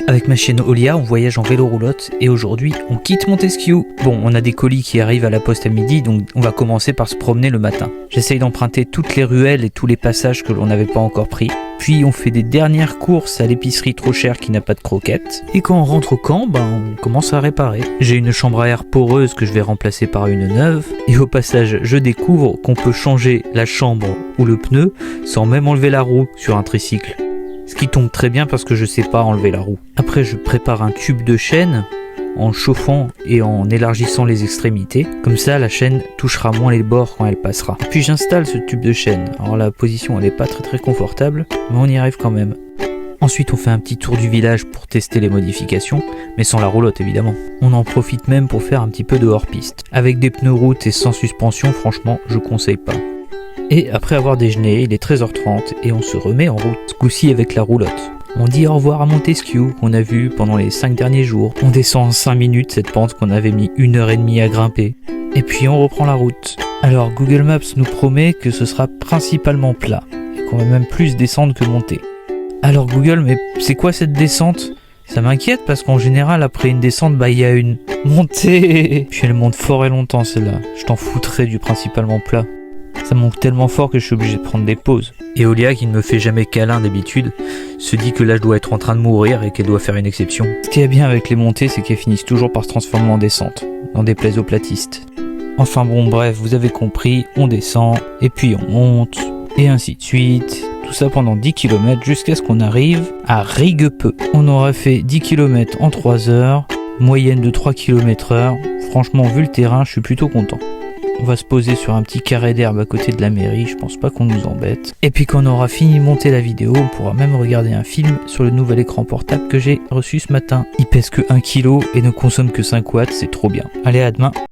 Avec ma chienne Olia, on voyage en vélo roulotte et aujourd'hui, on quitte Montesquiou. Bon, on a des colis qui arrivent à la poste à midi, donc on va commencer par se promener le matin. J'essaye d'emprunter toutes les ruelles et tous les passages que l'on n'avait pas encore pris. Puis on fait des dernières courses à l'épicerie trop chère qui n'a pas de croquettes. Et quand on rentre au camp, on commence à réparer. J'ai une chambre à air poreuse que je vais remplacer par une neuve. Et au passage, je découvre qu'on peut changer la chambre ou le pneu sans même enlever la roue sur un tricycle. Ce qui tombe très bien parce que je sais pas enlever la roue. Après, je prépare un tube de chaîne en chauffant et en élargissant les extrémités. Comme ça, la chaîne touchera moins les bords quand elle passera. Puis j'installe ce tube de chaîne. Alors la position, elle est pas très confortable, mais on y arrive quand même. Ensuite, on fait un petit tour du village pour tester les modifications, mais sans la roulotte évidemment. On en profite même pour faire un petit peu de hors-piste. Avec des pneus route et sans suspension, franchement, je conseille pas. Et après avoir déjeuné, il est 13h30 et on se remet en route, ce coup-ci avec la roulotte. On dit au revoir à Montesquiou qu'on a vu pendant les 5 derniers jours. On descend en 5 minutes cette pente qu'on avait mis 1h30 à grimper. Et puis on reprend la route. Alors Google Maps nous promet que ce sera principalement plat et qu'on va même plus descendre que monter. Alors Google, mais c'est quoi cette descente ? Ça m'inquiète parce qu'en général après une descente, il y a une montée. Puis elle monte fort et longtemps celle-là. Je t'en foutrais du principalement plat. Ça monte tellement fort que je suis obligé de prendre des pauses. Et Olia, qui ne me fait jamais câlin d'habitude, se dit que là je dois être en train de mourir et qu'elle doit faire une exception. Ce qui est bien avec les montées, c'est qu'elles finissent toujours par se transformer en descente, n'en déplaise aux platistes. Enfin bon, bref, vous avez compris, on descend, et puis on monte, et ainsi de suite. Tout ça pendant 10 km jusqu'à ce qu'on arrive à Riguepeu. On aura fait 10 km en 3 heures, moyenne de 3 km/h. Franchement, vu le terrain, je suis plutôt content. On va se poser sur un petit carré d'herbe à côté de la mairie, je pense pas qu'on nous embête. Et puis quand on aura fini de monter la vidéo, on pourra même regarder un film sur le nouvel écran portable que j'ai reçu ce matin. Il pèse que 1 kg et ne consomme que 5 watts, c'est trop bien. Allez, à demain.